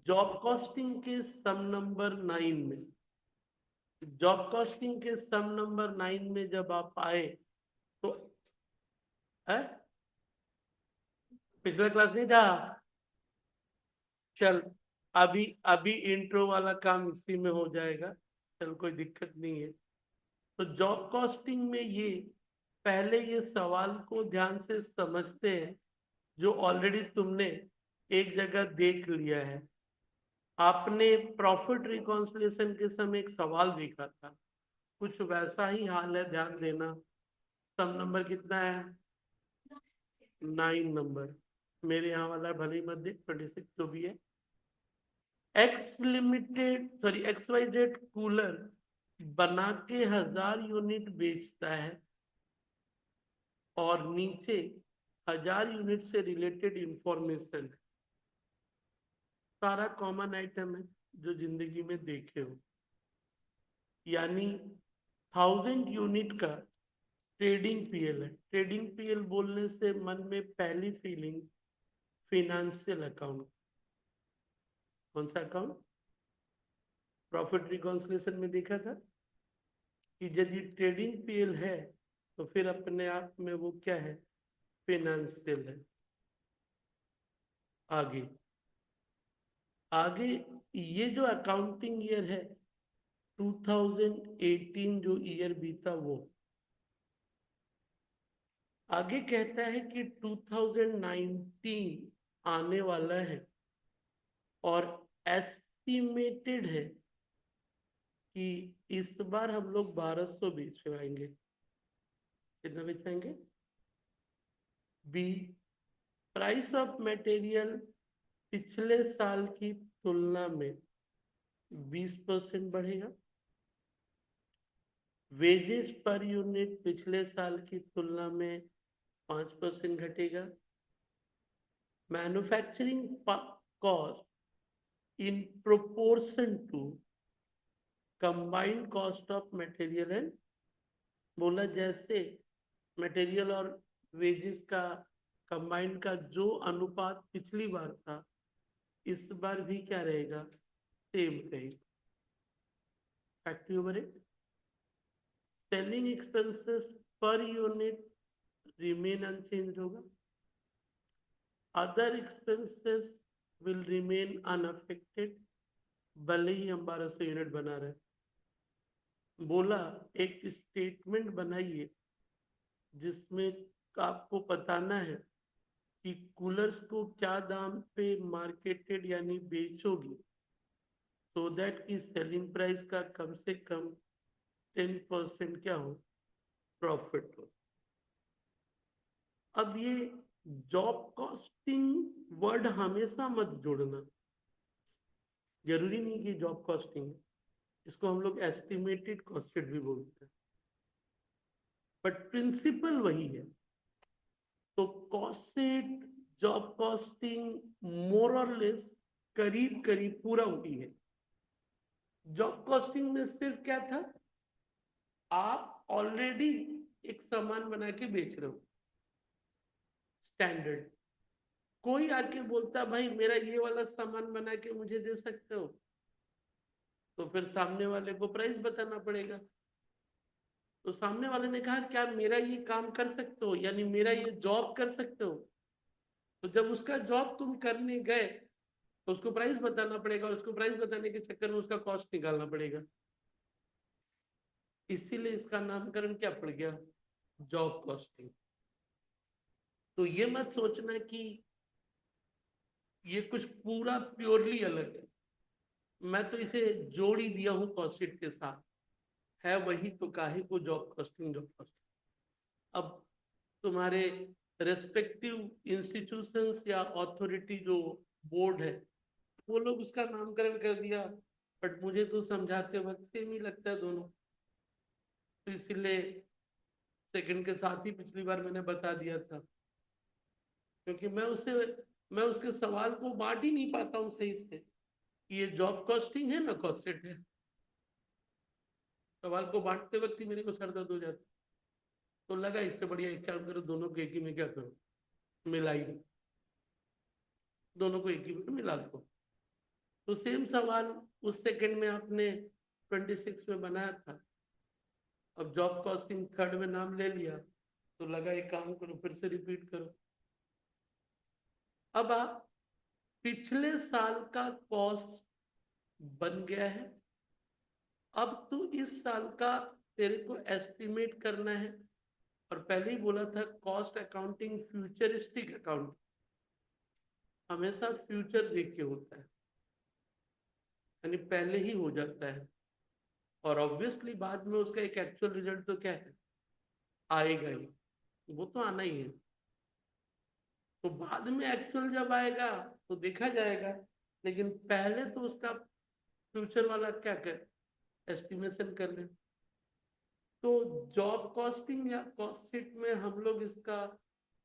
Job costing के सम number 9 में, job costing के सम नंबर 9 में जब आप आए तो है? पिछला क्लास नहीं था? चल, अभी अभी इंट्रो वाला काम इसी में हो जाएगा। चल, कोई दिक्कत नहीं है। तो जॉब कॉस्टिंग में ये पहले ये सवाल को ध्यान से समझते हैं जो ऑलरेडी तुमने एक जगह देख लिया है। आपने प्रॉफिट रिकॉन्सिलिएशन के समय एक सवाल देखा था, कुछ वैसा ही हाल है, ध्यान देना। सम नंबर कितना है? 9 नंबर। मेरे यहाँ वाला भले ही मत देख, 26 जो भी है। एक्स वाई जेड कूलर बना के 1000 यूनिट बेचता है और नीचे 1000 यूनिट से रिलेटेड इंफॉर्मेशन, सारा कॉमन आइटम है जो जिंदगी में देखे हो। यानी 1000 यूनिट का ट्रेडिंग पीएल है। ट्रेडिंग पीएल बोलने से मन में पहली फीलिंग फिनेंशियल अकाउंट। कौन सा अकाउंट? प्रॉफिट रिकॉन्सिलिएशन में देखा था कि यदि ट्रेडिंग पीएल है तो फिर अपने आप में वो क्या है? फिनेंशियल है। आगे आगे ये जो अकाउंटिंग ईयर है 2018 जो ईयर बीता वो आगे कहता है कि 2019 आने वाला है और एस्टिमेटेड है कि इस बार हम लोग 1200 बेच पाएंगे। कितना बेच पाएंगे? बी, प्राइस ऑफ मटेरियल पिछले साल की तुलना में 20% बढ़ेगा। वेजेस पर यूनिट पिछले साल की तुलना में 5% घटेगा। Manufacturing cost in proportion to combined cost of material and, बोला जैसे मटेरियल और वेजेस का कंबाइंड का जो अनुपात पिछली बार था इस बार भी क्या रहेगा? सेम रहेगा। Factory overhead, selling expenses per unit remain unchange होगा। Other expenses will remain unaffected, भले ही हम 1200 यूनिट बना रहे। बोला एक स्टेटमेंट बनाइए जिसमें आपको बताना है कि कूलर्स को क्या दाम पे मार्केटेड यानी बेचोगी सो दैट की सेलिंग प्राइस का कम से कम 10% क्या हो? प्रॉफिट हो। अब ये जॉब कॉस्टिंग वर्ड हमेशा मत जोड़ना, जरूरी नहीं कि जॉब कॉस्टिंग है, इसको हम लोग एस्टिमेटेड कॉस्टेड भी बोलते हैं, बट प्रिंसिपल वही है। तो कॉस्टेड जॉब कॉस्टिंग मोर और लेस करीब करीब पूरा वही है। जॉब कॉस्टिंग में सिर्फ क्या था? आप ऑलरेडी एक सामान बना के बेच रहे हो, स्टैंडर्ड। कोई आके बोलता भाई मेरा ये वाला सामान बना के मुझे दे सकते हो, तो फिर सामने वाले को प्राइस बताना पड़ेगा। तो सामने वाले ने कहा क्या मेरा ये काम कर सकते हो, यानी मेरा ये जॉब कर सकते हो? तो जब उसका जॉब तुम करने गए तो उसको प्राइस बताना पड़ेगा, और उसको प्राइस बताने के चक्कर में उसका कॉस्ट निकालना पड़ेगा। इसीलिए इसका नामकरण क्या पड़ गया? Job costing. तो ये मत सोचना कि ये कुछ पूरा प्योरली अलग है। मैं तो इसे जोड़ ही दिया हूं कॉस्टिंग के साथ। है वही तो काहे को जॉब कॉस्टिंग, जॉब कॉस्टिंग। अब तुम्हारे रेस्पेक्टिव इंस्टीट्यूशंस या अथॉरिटी जो बोर्ड है वो लोग उसका नामकरण कर दिया, बट मुझे तो समझाते वक्त सेम ही लगता है दोनों। तो इसीलिए सेकंड के साथ ही पिछली बार मैंने बता दिया था, क्योंकि मैं उसके सवाल को बांट ही नहीं पाता हूँ सही से कि ये जॉब कॉस्टिंग है ना कॉस्टेड है। सवाल को बांटते वक्त ही मेरे को सर दर्द हो जाता। तो लगा इससे बढ़िया एक काम करो, दोनों को एक ही में क्या करो, मिलाई, दोनों को एक ही में मिला दो। तो सेम सवाल उस सेकंड में आपने 26 में बनाया था। अब जॉब कॉस्टिंग थर्ड में नाम ले लिया तो लगा एक काम करो, फिर से रिपीट करो। अब आप पिछले साल का कॉस्ट बन गया है, अब तू इस साल का तेरे को एस्टिमेट करना है। और पहले ही बोला था कॉस्ट अकाउंटिंग फ्यूचरिस्टिक अकाउंटिंग, हमेशा फ्यूचर देख के होता है, यानी पहले ही हो जाता है। और ऑब्वियसली बाद में उसका एक एक्चुअल रिजल्ट तो क्या है, आएगा ही, वो तो आना ही है। तो बाद में एक्चुअल जब आएगा तो देखा जाएगा, लेकिन पहले तो उसका फ्यूचर वाला क्या कर एस्टिमेशन कर ले। तो जॉब कॉस्टिंग या कॉस्ट शीट में हम लोग इसका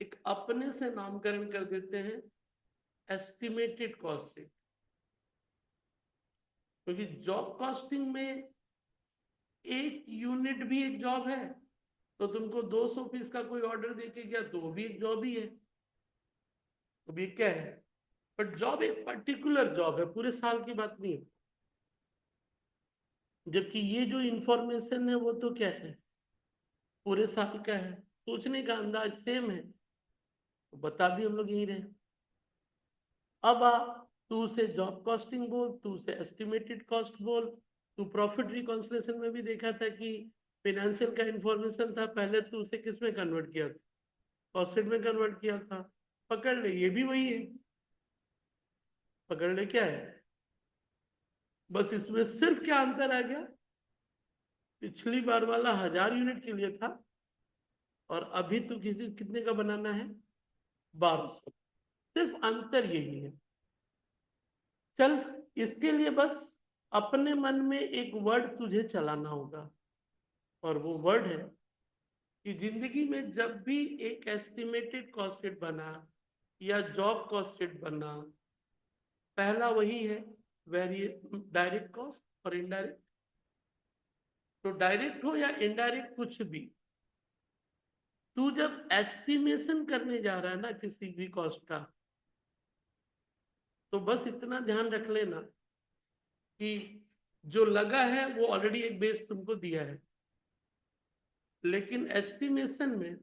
एक अपने से नामकरण कर देते हैं एस्टिमेटेड कॉस्ट शीट, क्योंकि जॉब कॉस्टिंग में एक यूनिट भी एक जॉब है। तो तुमको 200 पीस का कोई ऑर्डर देके गया तो वो भी एक जॉब ही है, तो भी क्या है, बट जॉब एक पर्टिकुलर जॉब है, पूरे साल की बात नहीं है। जबकि ये जो इंफॉर्मेशन है वो तो क्या है, पूरे साल का है, सोचने का अंदाज सेम है, तो बता भी हम लोग यही रहे। अब आ, तू उसे जॉब कॉस्टिंग बोल, तू उसे एस्टिमेटेड कॉस्ट बोल। तू प्रॉफिट रिकॉन्सिलेशन में भी देखा था कि फिनेंशियल का इंफॉर्मेशन था, पहले तू उसे किस में कन्वर्ट किया था, कॉस्ट शीट में कन्वर्ट किया था। पकड़ ले, ये भी वही है, पकड़ ले क्या है, बस इसमें सिर्फ क्या अंतर आ गया, पिछली बार वाला 1000 यूनिट के लिए था और अभी तो किसी कितने का बनाना है, 1200। सिर्फ अंतर यही है। चल, इसके लिए बस अपने मन में एक वर्ड तुझे चलाना होगा, और वो वर्ड है कि जिंदगी में जब भी एक एस्टिमेटेड कॉस्ट शीट बना या जॉब कॉस्ट शीट बना, पहला वही है वेरिए डायरेक्ट कॉस्ट और इनडायरेक्ट। तो डायरेक्ट हो या इनडायरेक्ट कुछ भी, तू जब एस्टिमेशन करने जा रहा है ना किसी भी कॉस्ट का, तो बस इतना ध्यान रख लेना कि जो लगा है वो ऑलरेडी एक बेस तुमको दिया है, लेकिन एस्टिमेशन में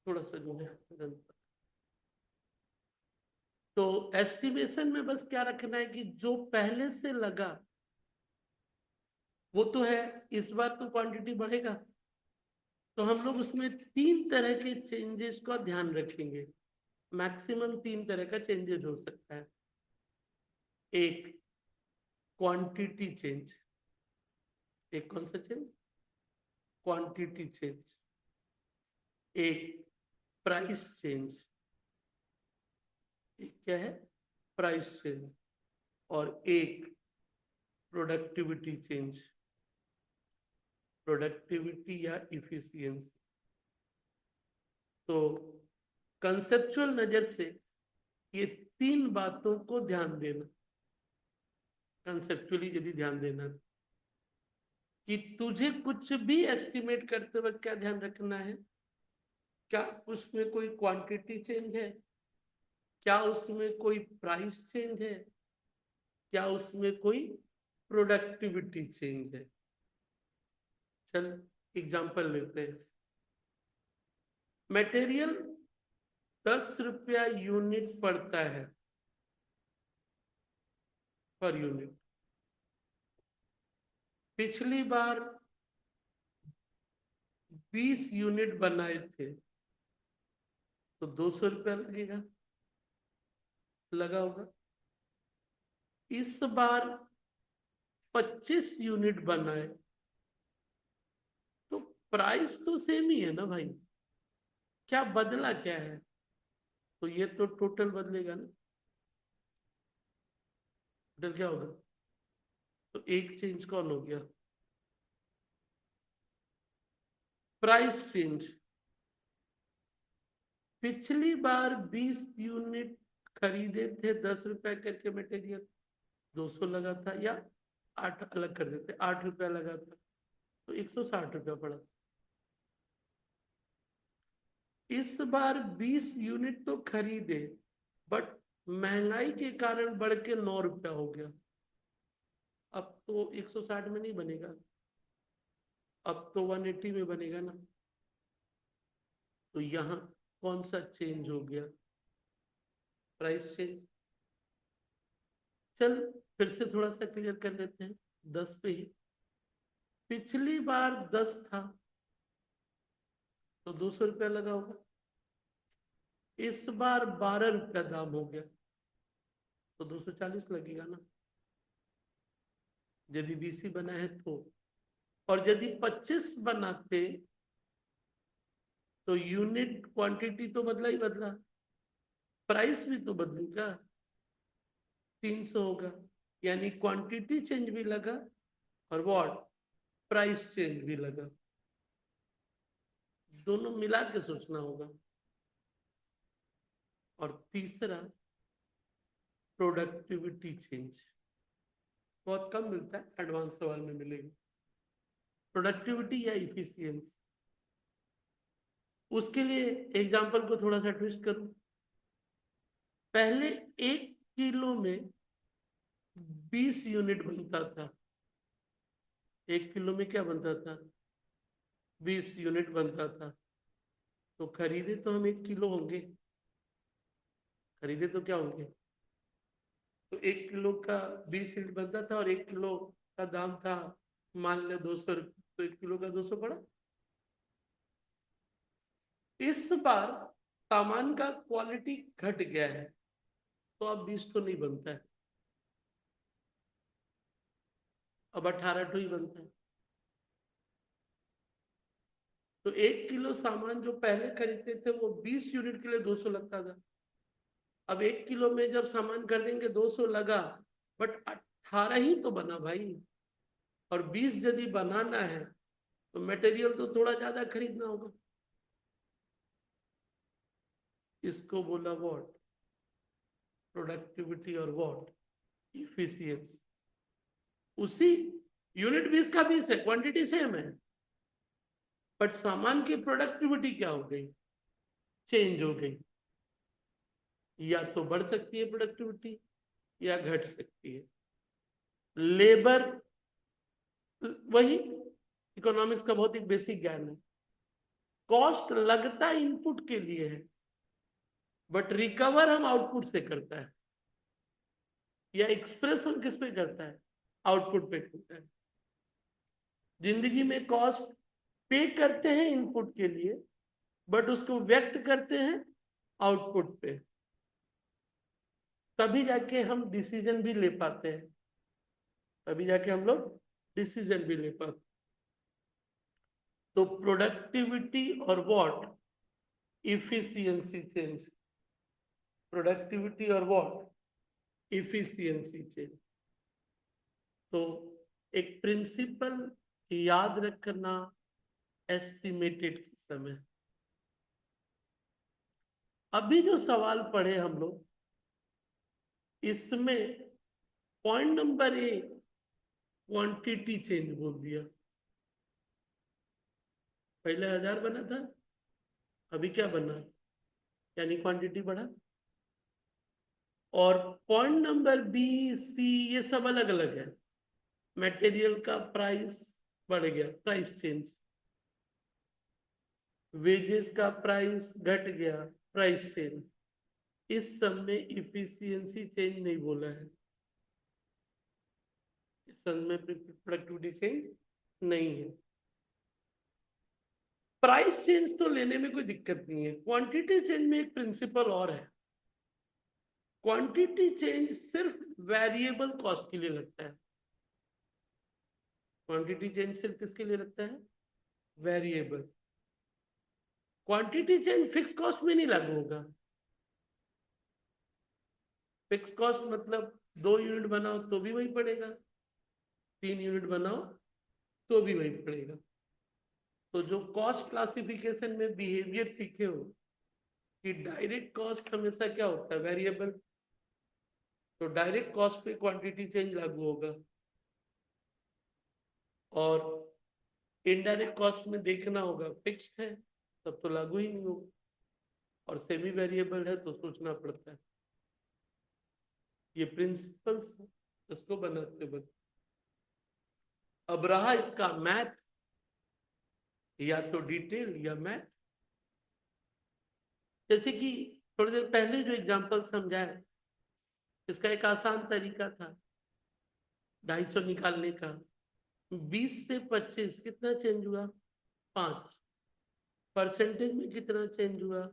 थोड़ा सा जो है, तो एस्टिमेशन में बस क्या रखना है कि जो पहले से लगा वो तो है, इस बार तो क्वांटिटी बढ़ेगा, तो हम लोग उसमें 3 तरह के चेंजेस का ध्यान रखेंगे। मैक्सिमम 3 तरह का चेंजेस हो सकता है। एक, क्वांटिटी चेंज। एक कौन सा चेंज, क्वांटिटी चेंज। एक, प्राइस चेंज। एक क्या है, प्राइस चेंज। और एक, प्रोडक्टिविटी चेंज, प्रोडक्टिविटी या इफिशियंसी। तो कंसेप्चुअल नजर से ये 3 बातों को ध्यान देना, कंसेप्चुअली यदि ध्यान देना कि तुझे कुछ भी एस्टिमेट करते वक्त क्या ध्यान रखना है, क्या उसमें कोई क्वांटिटी चेंज है, क्या उसमें कोई प्राइस चेंज है, क्या उसमें कोई प्रोडक्टिविटी चेंज है। चल एग्जांपल लेते हैं। मटेरियल 10 रुपया यूनिट पड़ता है, पर यूनिट। पिछली बार 20 यूनिट बनाए थे तो 200 रुपया लगेगा, लगा होगा। इस बार 25 यूनिट बनाए तो प्राइस तो सेम ही है ना भाई, क्या बदला क्या है, तो ये तो टोटल बदलेगा ना। टोटल क्या होगा, तो एक चेंज कौन हो गया, प्राइस चेंज। पिछली बार 20 यूनिट खरीदे थे 10 रुपए करके मटेरियल, 200 लगा था, या 8 अलग कर देते, 8 रुपया लगा था तो 160 रुपया पड़ा। इस बार 20 यूनिट तो खरीदे, बट महंगाई के कारण बढ़ के 9 रुपया हो गया। अब तो 160 में नहीं बनेगा, अब तो 180 में बनेगा ना। तो यहाँ कौन सा चेंज हो गया? Price change. चल फिर से थोड़ा सा क्लियर कर लेते हैं 10 पे ही। पिछली बार 10 था तो 200 रुपया लगा होगा। इस बार 12 रुपया दाम हो गया तो 240 लगेगा ना, यदि 20 ही बना है तो। और यदि 25 बनाते तो यूनिट क्वांटिटी तो बदला ही बदला, प्राइस भी तो बदलेगा, 300 होगा। यानी क्वांटिटी चेंज भी लगा और व्हाट, प्राइस चेंज भी लगा। दोनों मिला के सोचना होगा। और तीसरा प्रोडक्टिविटी चेंज, बहुत कम मिलता है, एडवांस सवाल में मिलेगा। प्रोडक्टिविटी या इफिशियंसी, उसके लिए एग्जांपल को थोड़ा सा ट्विस्ट करूं। पहले 1 किलो में 20 यूनिट बनता था। 1 किलो में क्या बनता था? 20 यूनिट बनता था। तो खरीदे तो हम 1 किलो होंगे, खरीदे तो क्या होंगे? तो 1 किलो का 20 यूनिट बनता था और 1 किलो का दाम था मान ले 200 रुपये, तो 1 किलो का 200 पड़ा। इस बार सामान का क्वालिटी घट गया है तो अब 20 तो नहीं बनता है, अब 18 तो ही बनता है। तो 1 किलो सामान जो पहले खरीदते थे वो 20 यूनिट के लिए 200 लगता था। अब 1 किलो में जब सामान खरीदेंगे 200 लगा, बट 18 ही तो बना भाई। और 20 यदि बनाना है तो मटेरियल तो थोड़ा ज्यादा खरीदना होगा। इसको बोला व्हाट, प्रोडक्टिविटी और व्हाट, इफिशियंसी। उसी यूनिट 20 का 20 है, क्वांटिटी सेम है, बट सामान की प्रोडक्टिविटी क्या हो गई? चेंज हो गई। या तो बढ़ सकती है प्रोडक्टिविटी या घट सकती है। लेबर, वही इकोनॉमिक्स का बहुत ही बेसिक ज्ञान है। कॉस्ट लगता इनपुट के लिए है, बट रिकवर हम आउटपुट से करता है, या एक्सप्रेस हम किस पे करता है? आउटपुट पे करता है। जिंदगी में कॉस्ट पे करते हैं इनपुट के लिए, बट उसको व्यक्त करते हैं आउटपुट पे। तभी जाके हम डिसीजन भी ले पाते हैं, तभी जाके हम लोग डिसीजन भी ले पाते। तो प्रोडक्टिविटी और व्हाट, इफिशियंसी चेंज। प्रोडक्टिविटी और व्हाट, इफिशियंसी चेंज। तो एक प्रिंसिपल याद रखना एस्टिमेटेड के समय। अभी जो सवाल पढ़े हम लोग, इसमें point number A quantity change बोल दिया। पहले 1000 बना था, अभी क्या बना? यानी क्वांटिटी बढ़ा। और पॉइंट नंबर बी सी ये सब अलग अलग है। मटेरियल का प्राइस बढ़ गया, प्राइस चेंज। वेजेस का प्राइस घट गया, प्राइस चेंज। इस सब में इफिशियंसी चेंज नहीं बोला है, इस सब में प्रोडक्टिविटी चेंज नहीं है। प्राइस चेंज तो लेने में कोई दिक्कत नहीं है। क्वांटिटी चेंज में एक प्रिंसिपल और है। क्वांटिटी चेंज सिर्फ वेरिएबल कॉस्ट के लिए लगता है। क्वांटिटी चेंज सिर्फ किसके लिए लगता है? Variable. Quantity change fix cost में नहीं लागू होगा। फिक्स कॉस्ट मतलब 2 यूनिट बनाओ तो भी वही पड़ेगा, 3 यूनिट बनाओ तो भी वही पड़ेगा। तो जो कॉस्ट क्लासिफिकेशन में बिहेवियर सीखे हो कि डायरेक्ट कॉस्ट हमेशा क्या होता है? वेरिएबल। तो डायरेक्ट कॉस्ट पे क्वांटिटी चेंज लागू होगा, और इनडायरेक्ट कॉस्ट में देखना होगा फिक्स्ड है तब तो लागू ही नहीं होगा, और सेमी वेरिएबल है तो सोचना पड़ता है। ये प्रिंसिपल्स इसको बनाते वक्त। अब रहा इसका मैथ, या तो डिटेल या मैथ। जैसे कि थोड़ी देर पहले जो एग्जांपल समझाया, इसका एक आसान तरीका था 250 निकालने का। 20 से 25 कितना चेंज हुआ? 5। परसेंटेज में कितना चेंज हुआ?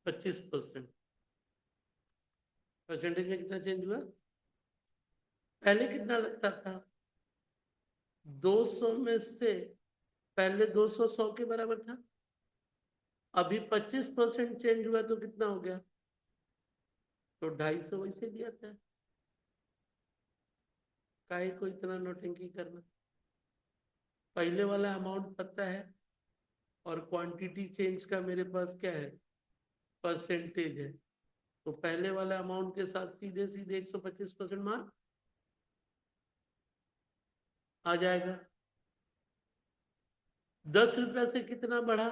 25%। परसेंटेज में कितना चेंज हुआ? पहले कितना लगता था? 200 में से पहले 200 100 के बराबर था। अभी 25% चेंज हुआ तो कितना हो गया? तो 250 वैसे भी आता है। काहे को इतना नोटंकी करना? पहले वाला अमाउंट पता है, और क्वांटिटी चेंज का मेरे पास क्या है? परसेंटेज है। तो पहले वाला अमाउंट के साथ सीधे सीधे 125% मार्क आ जाएगा। 10 रुपया से कितना बढ़ा?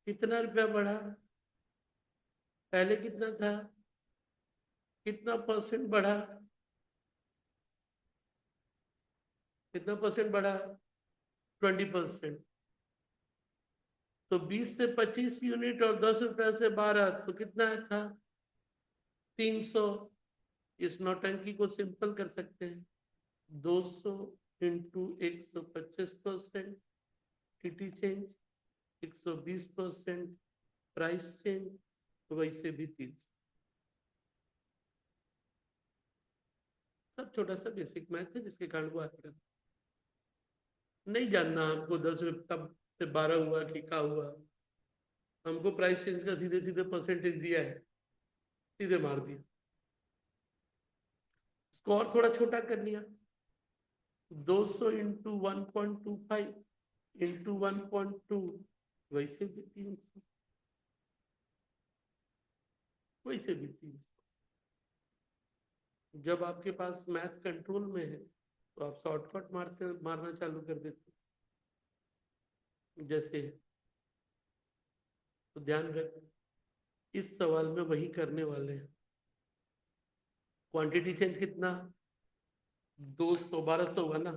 कितना रुपया बढ़ा? पहले कितना था? कितना परसेंट बढ़ा? कितना परसेंट बढ़ा? 20%। तो 20 से 25 यूनिट और 10 रुपया से 12, तो कितना था? 300। इस नौटंकी को सिंपल कर सकते हैं। 200 into 125% TT change, 120% price change, वैसे भी 300। सब छोटा सा बेसिक मैथ है जिसके कारण वो आएगा। नहीं जानना हमको 10 रुपये से 12 हुआ कि क्या हुआ। हमको प्राइस चेंज का सीधे सीधे परसेंटेज दिया है, सीधे मार दिया। इसको और थोड़ा छोटा कर लिया। 200 इंटू 1.25 इंटू 1.2, वैसे भी 300, वैसे भी 300। जब आपके पास मैथ कंट्रोल में है तो आप शॉर्टकट मारना चालू कर देते। जैसे, तो ध्यान रख, इस सवाल में वही करने वाले हैं। क्वांटिटी चेंज कितना? 200 1200 हुआ ना।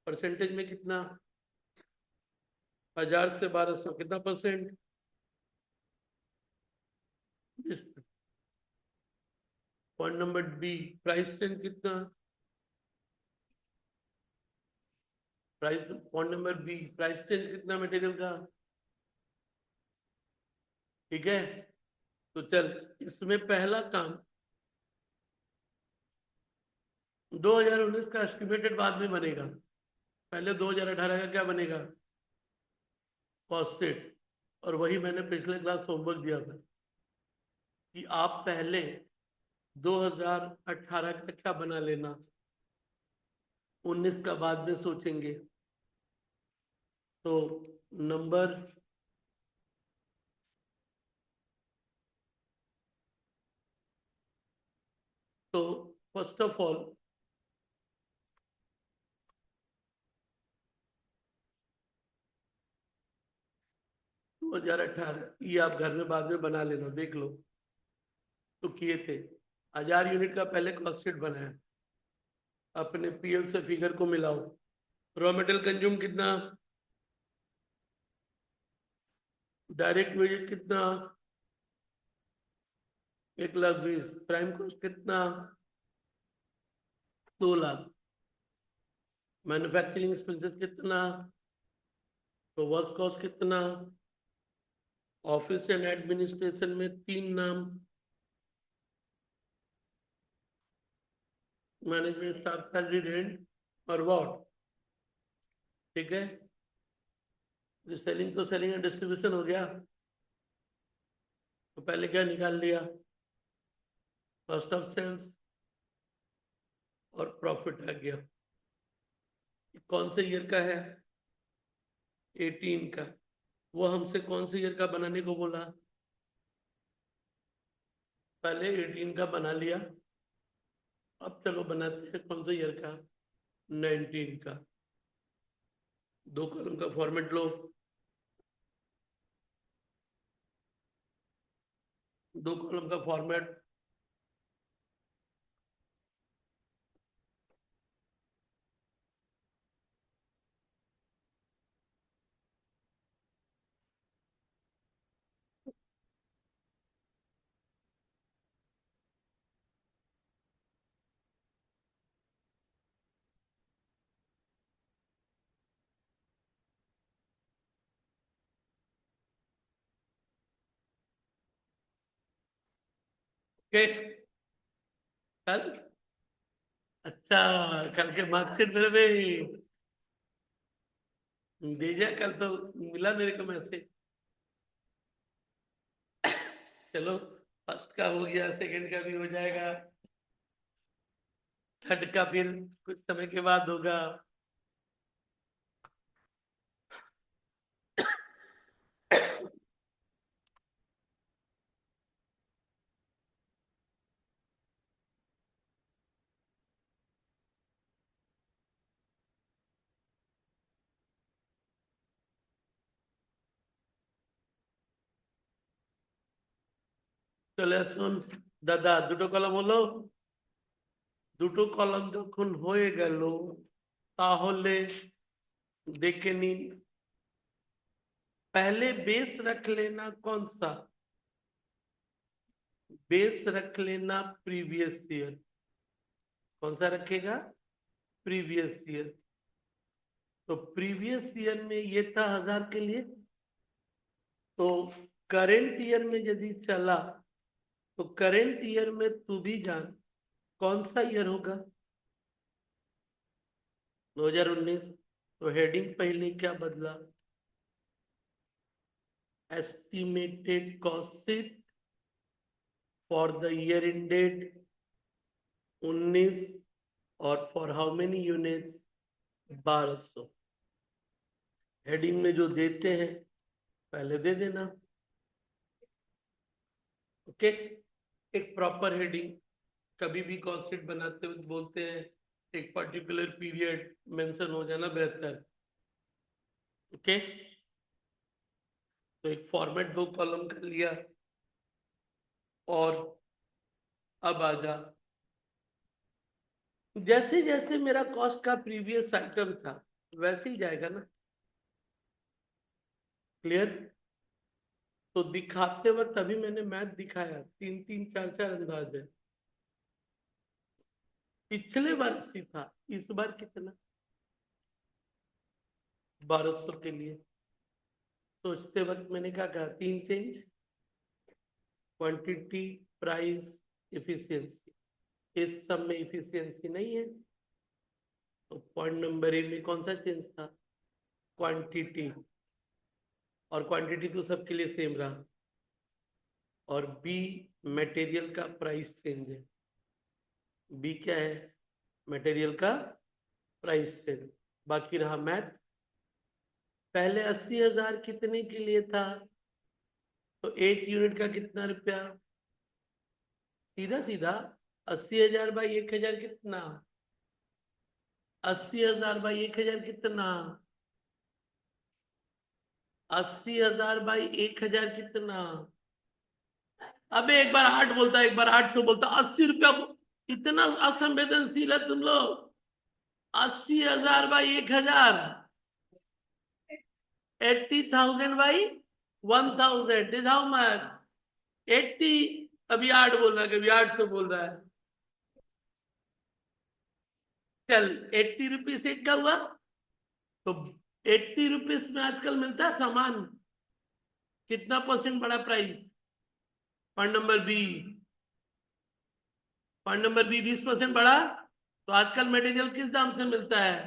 परसेंटेज में कितना? 1000 से 1200 कितना percent? 20। Point number B, price change कितना? Price, point number B, price change कितना मटेरियल का? ठीक है। तो चल, इसमें पहला काम 2019 का एस्टिमेटेड बाद में बनेगा। पहले 2018 का क्या बनेगा? कॉस्टेड। और वही मैंने पिछले क्लास होमवर्क दिया था कि आप पहले 2018 का क्या बना लेना, 19 का बाद में सोचेंगे। तो नंबर तो फर्स्ट ऑफ ऑल 2018 ये आप घर में बाद में बना लेना, देख लो। तो किए थे 1000 यूनिट का पहले कॉस्ट शीट बनाया, अपने पीएल से फिगर को मिलाओ। रॉ मटेरियल कंज्यूम कितना? डायरेक्ट वेज कितना? 1,20,000। प्राइम कॉस्ट कितना? 2 लाख। मैन्युफैक्चरिंग एक्सपेंसेस कितना? तो वर्क कॉस्ट कितना? ऑफिस एंड एडमिनिस्ट्रेशन में 3 नाम, मैनेजमेंट स्टाफ सैलरी रेंट और वॉट। ठीक है। सेलिंग तो सेलिंग एंड डिस्ट्रीब्यूशन हो गया। तो पहले क्या निकाल लिया? कॉस्ट ऑफ सेल्स और प्रॉफिट आ गया। कौन से ईयर का है? 18 का। वो हमसे कौन से ईयर का बनाने को बोला? पहले 18 का बना लिया। अब चलो बनाते हैं कौन से ईयर का? 19 का। 2 कॉलम का फॉर्मेट लो। दो कॉलम का फॉर्मेट। ओके, कल, अच्छा, कल के मार्कशीट मेरे में भेजा, कल तो मिला मेरे को मैसेज। चलो, फर्स्ट का हो गया, सेकंड का भी हो जाएगा, थर्ड का फिर कुछ समय के बाद होगा। চলে আসুন দাদা, দুটো কলম হলো। দুটো কলম যখন হয়ে গেল, তাহলে দেখে নিন, पहले बेस रख लेना कौन सा? बेस रख लेना प्रीवियस ईयर। कौन सा रखेगा? Previous year. तो प्रीवियस ईयर में ये था 1000 के लिए, तो करेंट ईयर में यदि चला, तो करेंट ईयर में तू भी जान कौन सा ईयर होगा? 2019। तो हेडिंग पहले क्या बदला? Estimated cost for the year ended 19, और for how many units? 1200। Heading में जो देते हैं पहले दे देना। ओके, एक प्रॉपर हेडिंग, कभी भी कॉस्ट शीट बनाते हुए बोलते हैं एक पर्टिकुलर पीरियड मेंशन हो जाना बेहतर। ओके, तो एक फॉर्मेट दो कॉलम कर लिया, और अब आ जा, जैसे जैसे मेरा कॉस्ट का प्रीवियस आइटम था वैसे ही जाएगा ना। क्लियर? तो दिखाते वक्त अभी मैंने मैथ दिखाया, 3 3 4 4 अंदाज है। पिछले बार 80 था, इस बार कितना? 1200 के लिए। सोचते वक्त मैंने क्या कहा? 3 चेंज, क्वांटिटी, प्राइस, इफिशियंसी। इस सब में इफिशियंसी नहीं है, तो पॉइंट नंबर ए में कौन सा चेंज था? क्वांटिटी। और क्वांटिटी तो सबके लिए सेम रहा। और बी, मटेरियल का प्राइस चेंज है। बी क्या है? मटेरियल का प्राइस चेंज। बाकी रहा मैथ। पहले 80,000 कितने के लिए था? तो एक यूनिट का कितना रुपया? सीधा सीधा 80,000 बाई 1000 कितना? 80,000 बाई 1000 कितना? 80,000 बाई 1000 कितना? अबे एक बार 8 बोलता, एक बार 800 बोलता, 80 रुपया को। इतना असंवेदनशील है तुम लोग। 80,000 by 1000, 80,000 by 1000 is how much? 80। अभी 8 बोल रहा है, कभी 800 बोल रहा है। चल, 80 रुपीज एक का हुआ। तो 80 रुपीज में आजकल मिलता है सामान, कितना परसेंट बढ़ा price? Point number B, point number B, 20% बढ़ा। तो आजकल मटेरियल किस दाम से मिलता है?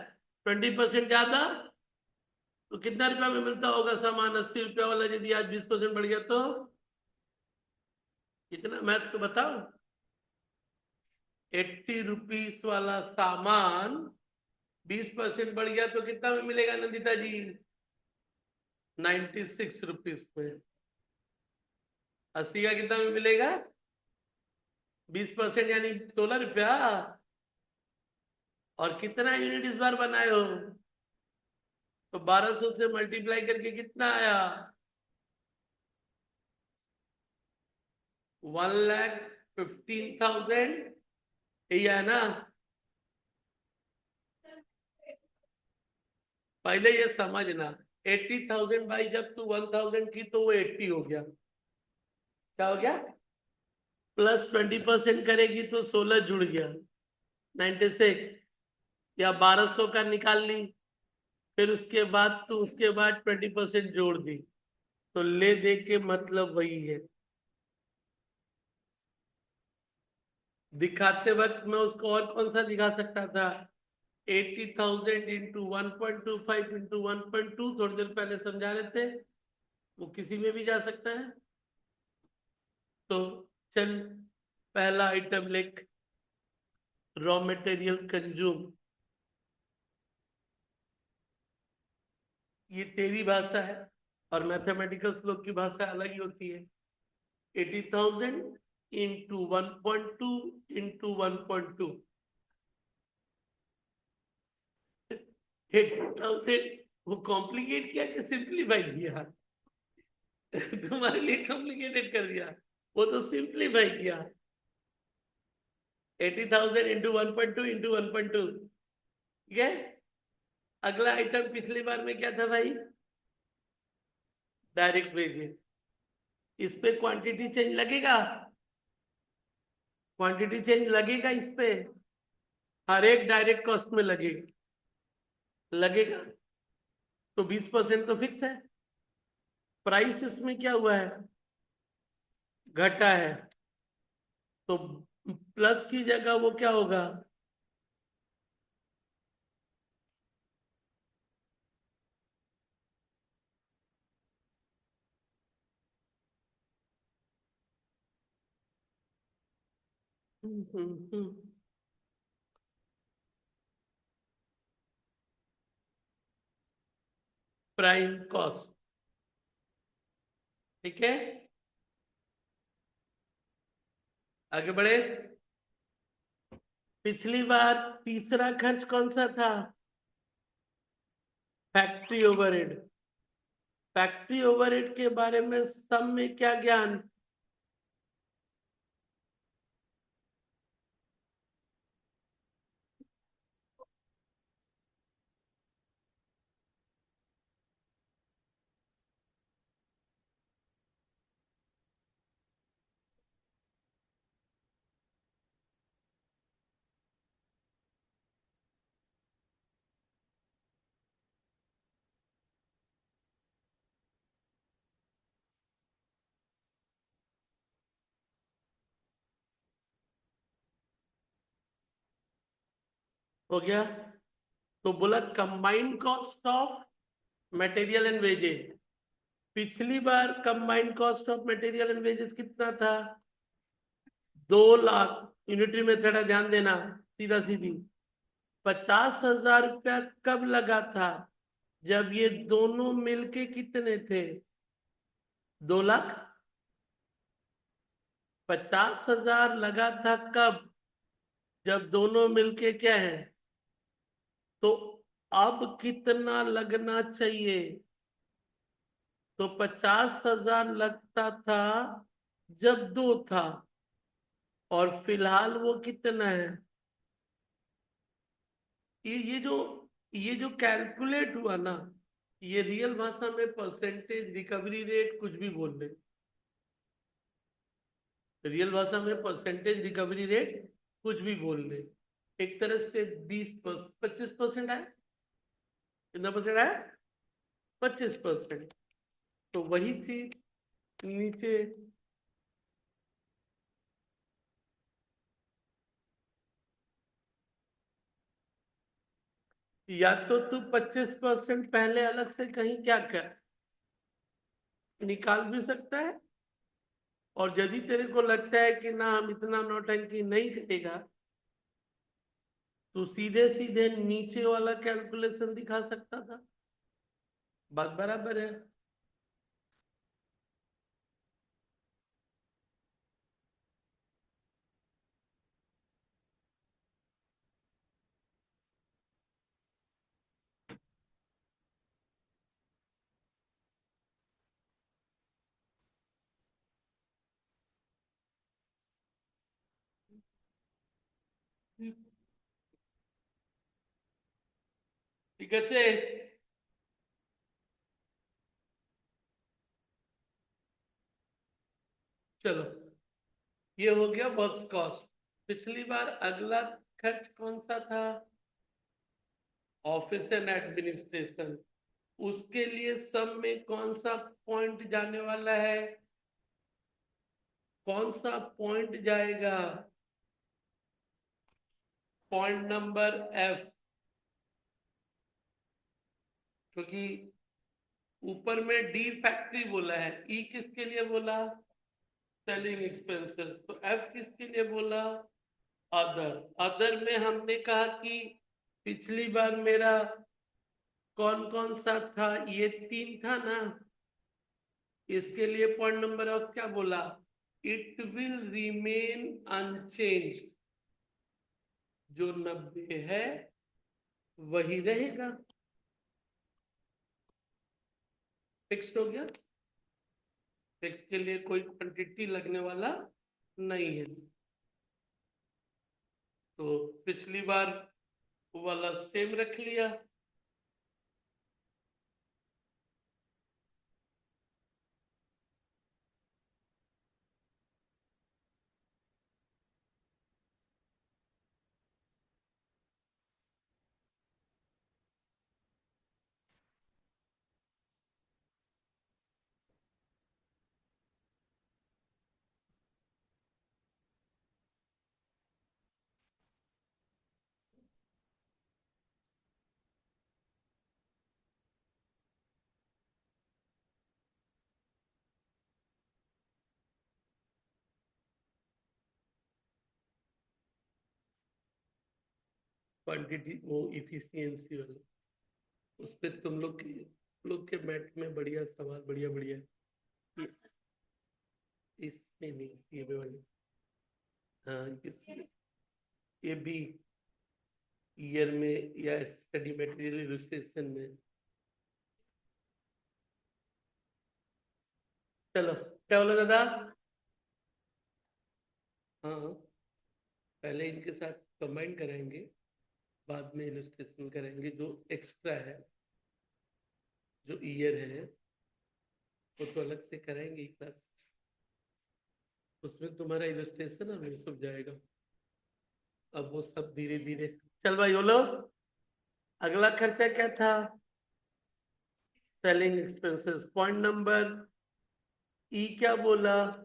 20% ज्यादा। तो कितना रुपया में मिलता होगा सामान? 80 रुपया वाला यदि आज 20% बढ़ गया तो कितना? मैं तो बताओ, 80 रुपीज वाला सामान 20% बढ़ गया तो कितना में मिलेगा नंदिता जी? 96 रुपीज में। 80 का कितना में मिलेगा? 20% यानी 16 रुपया। और कितना यूनिट इस बार बनाए हो? तो 1200 से मल्टीप्लाई करके कितना आया? 1,15,000, यही है ना? पहले ये समझना, 80,000 भाई जब तू 1,000 की तो वो 80 हो गया। क्या हो गया? प्लस 20% करेगी तो 16 जुड़ गया, 96। या 1,200 का निकाल ली, फिर उसके बाद तू उसके बाद 20% जोड़ दी, तो ले दे के मतलब वही है। दिखाते वक्त मैं उसको और कौन सा दिखा सकता था? 80,000 इंटू 1.25 इंटू 1.2, थोड़ी देर पहले समझा रहे थे, वो किसी में भी जा सकता है। तो चल, पहला आइटम लिख, रॉ मटेरियल कंज्यूम। ये तेरी भाषा है, और मैथमेटिकल लोग की भाषा अलग ही होती है। 80,000 इंटू 1.2 इंटू 1.2, 80,000। वो कॉम्प्लिकेट किया कि सिंप्लीफाई किया? तुम्हारे लिए कॉम्प्लिकेटेड कर दिया, वो तो सिंप्लीफाई किया। 80,000 इंटू 1.2 इंटू 1.2, ठीक है। अगला आइटम पिछली बार में क्या था भाई? Direct wages. इस पे क्वांटिटी चेंज लगेगा? क्वांटिटी चेंज लगेगा इस पे? हर एक डायरेक्ट कॉस्ट में लगेगा, लगेगा। तो 20% तो फिक्स है। प्राइस इसमें क्या हुआ है? घटा है। तो प्लस की जगह वो क्या होगा? प्राइम कॉस्ट, ठीक है। आगे बढ़े। पिछली बार तीसरा खर्च कौन सा था? Factory overhead. फैक्ट्री ओवरहेड के बारे में सब में क्या ज्ञान? हो गया। तो बोला combined cost of material and wages. पिछली बार combined cost of material and wages कितना था? 2 लाख। यूनिटरी मेथड है, ध्यान देना, सीधा सीधी। 50,000 रुपया कब लगा था? जब ये दोनों मिलके कितने थे? 2 लाख। 50,000 लगा था कब? जब दोनों मिलके क्या है? तो अब कितना लगना चाहिए? तो 50,000 लगता था जब दो था, और फिलहाल वो कितना है? ये ये जो कैलकुलेट हुआ ना, ये रियल भाषा में परसेंटेज रिकवरी रेट कुछ भी बोल दे। रियल भाषा में परसेंटेज रिकवरी रेट कुछ भी बोल दे। एक तरह से 25% आए। कितना परसेंट आया? 25%। तो वही चीज नीचे। या तो तू 25% पहले अलग से कहीं क्या कर, निकाल भी सकता है। और यदि तेरे को लगता है कि ना हम इतना नौटंकी नहीं करेगा, तो सीधे सीधे नीचे वाला कैलकुलेशन दिखा सकता था। बात बराबर है। ঠিক আছে, चलो ये हो गया वर्क्स कॉस्ट। पिछली बार अगला खर्च कौन सा था? Office and administration. उसके लिए सब में कौन सा पॉइंट जाने वाला है? कौन सा पॉइंट जाएगा? Point number F. क्योंकि ऊपर में डी फैक्ट्री बोला है, ई किसके लिए बोला? Selling expenses. तो एफ किसके लिए बोला? अदर। अदर में हमने कहा कि पिछली बार मेरा कौन कौन सा था? ये तीन था ना। इसके लिए पॉइंट नंबर ऑफ क्या बोला? It will remain unchange. जो 90 है वही रहेगा। फिक्स्ड हो गया। फिक्स के लिए कोई क्वांटिटी लगने वाला नहीं है। तो पिछली बार वाला सेम रख लिया। क्वांटिटी वो इफिशियंसी वाला, उस पे तुम लोग के मैट में बढ़िया सवाल, बढ़िया बढ़िया। ये- इसमें नहीं, ये में वाली। हाँ ये भी ईयर में या स्टडी मटेरियल इलस्ट्रेशन में। चलो क्या बोला दादा? हाँ, पहले इनके साथ कंबाइन कराएंगे, बाद में इलस्ट्रेशन करेंगे। जो एक्स्ट्रा है, जो ईयर है, वो तो अलग से कराएंगे ही क्लास। उसमें तुम्हारा इलस्ट्रेशन और वो सब जाएगा। अब वो सब धीरे धीरे। चल भाई बोलो, अगला खर्चा क्या था? Selling expenses. पॉइंट नंबर ई क्या बोला?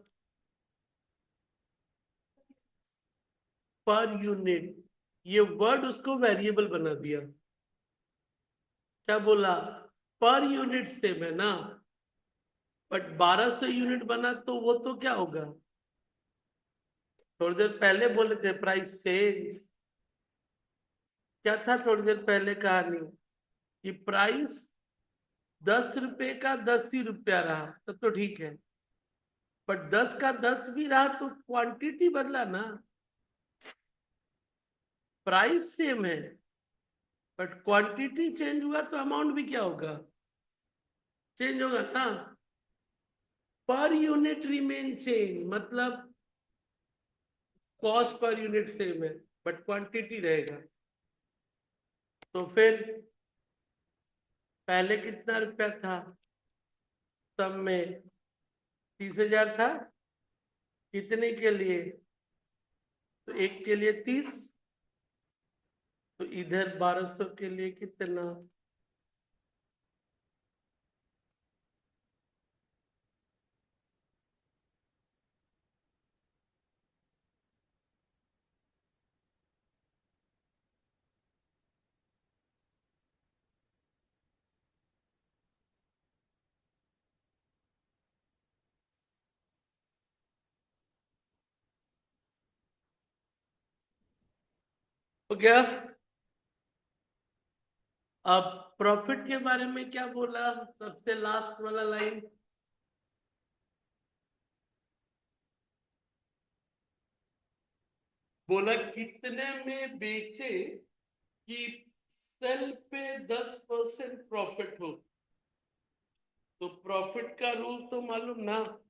Per unit. ये वर्ड उसको वेरिएबल बना दिया। क्या बोला? पर यूनिट सेम है ना, बट 1200 यूनिट बना तो वो तो क्या होगा? थोड़ी देर पहले बोले थे प्राइस चेंज। क्या था थोड़ी देर पहले कहानी? कि प्राइस 10 रुपए का 10 ही रुपया रहा तो ठीक है। बट 10 का 10 भी रहा तो क्वांटिटी बदला ना। प्राइस सेम है, बट क्वांटिटी चेंज हुआ तो अमाउंट भी क्या होगा? चेंज होगा ना। पर यूनिट रिमेन चेंज मतलब कॉस्ट पर यूनिट सेम है, बट क्वांटिटी रहेगा। तो फिर पहले कितना रुपया था? सब में 30,000 था। कितने के लिए? तो एक के लिए 30। तो इधर 1200 के लिए कितना? हो गया। अब प्रॉफिट के बारे में क्या बोला? सबसे लास्ट वाला लाइन। बोला कितने में बेचे कि सेल पे 10% प्रॉफिट हो। तो प्रॉफिट का रूल तो मालूम ना?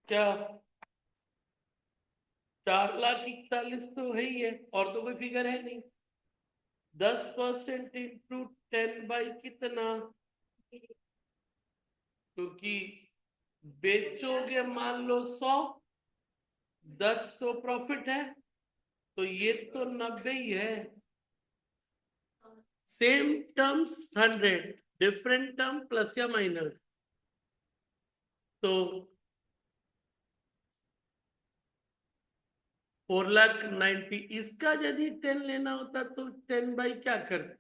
क्या? 4,41,000 तो है ही है, और तो कोई फिगर है नहीं। 10% इंटू 10 बाई कितना, क्योंकि बेचोगे मान लो 100, 10 तो प्रॉफिट है, तो ये तो 90 ही है। Same terms 100, different term plus या माइनस। तो 4,90,000, इसका यदि 10 लेना होता तो 10 बाई क्या करते,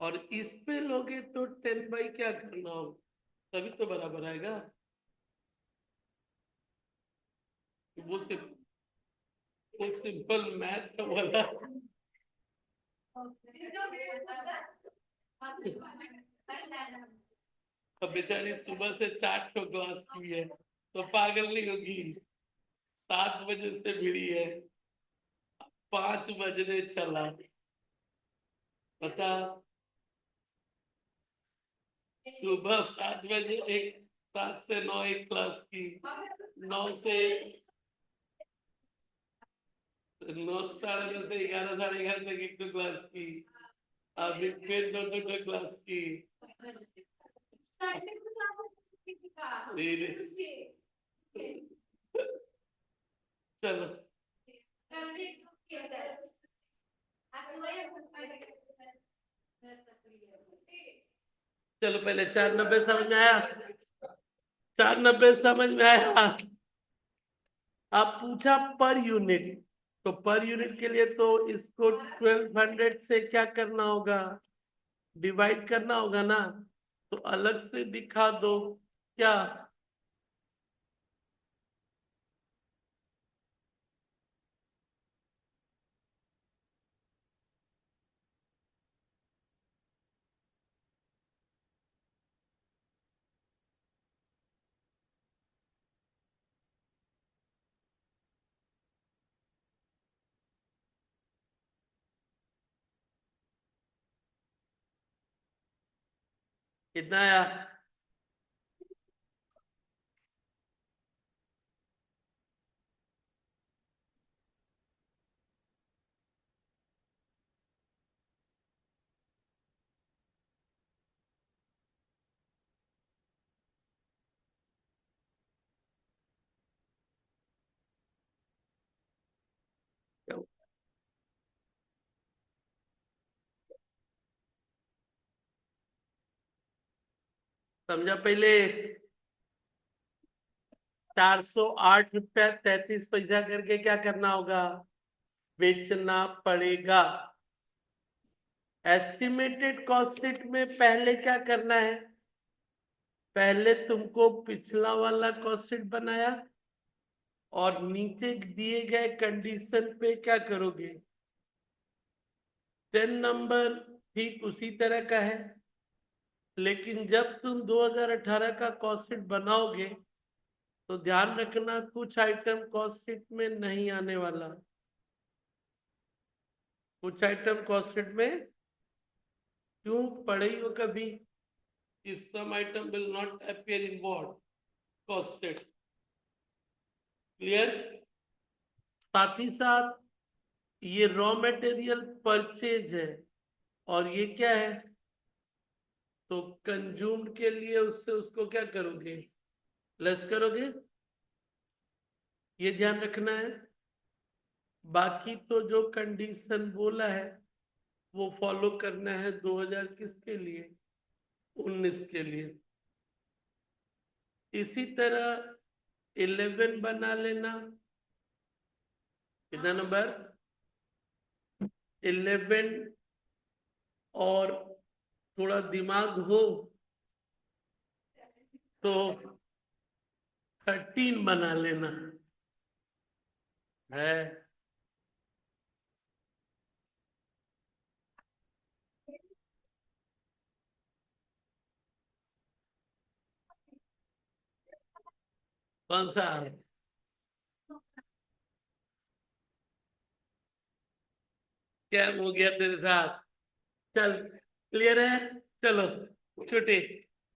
और इस पे लोगे तो 10 बाई क्या करना होगा, तभी तो बराबर आएगा। वो सिंपल मैथ वाला। अब बेचारी सुबह से 4 ठो क्लास की है, तो पागल नहीं होगी। 7 बजे से भिड़ी है, 5 बजने चला, बता। सुबह 7 बजे एक, 7 से 9 एक क्लास की, 9 साढ़े 9 से 11, साढ़े 11 तक एक क्लास की, अभी फिर दो क्लास की। चलो चलो, पहले 490 समझ में आया, 490 समझ में आया। आप पूछा पर यूनिट, तो पर यूनिट के लिए तो इसको 1200 से क्या करना होगा, डिवाइड करना होगा ना। तो अलग से दिखा दो क्या। कितना आया, समझा पहले। 408 रुपया 33 पैसा करके क्या करना होगा, बेचना पड़ेगा। एस्टिमेटेड कॉस्ट शीट में पहले क्या करना है, पहले तुमको पिछला वाला कॉस्ट शीट बनाया, और नीचे दिए गए कंडीशन पे क्या करोगे, 10 नंबर ठीक उसी तरह का है। लेकिन जब तुम 2018 का कॉस्ट शीट बनाओगे, तो ध्यान रखना कुछ आइटम कॉस्ट शीट में नहीं आने वाला, कुछ आइटम कॉस्ट शीट में, क्यों, पढ़े ही हो कभी, some item will not appear in what cost sheet, clear. साथ ही साथ ये रॉ मटेरियल परचेज है, और ये क्या है, तो कंज्यूम्ड के लिए उससे उसको क्या करोगे, लेस करोगे, ये ध्यान रखना है। बाकी तो जो कंडीशन बोला है वो फॉलो करना है 2000 किसके लिए, 19 के लिए। इसी तरह 11 बना लेना, कितना नंबर, 11, और थोड़ा दिमाग हो तो 13 बना लेना है। कौन सा, क्या हो गया तेरे साथ, चल क्लियर है, चलो छुट्टी।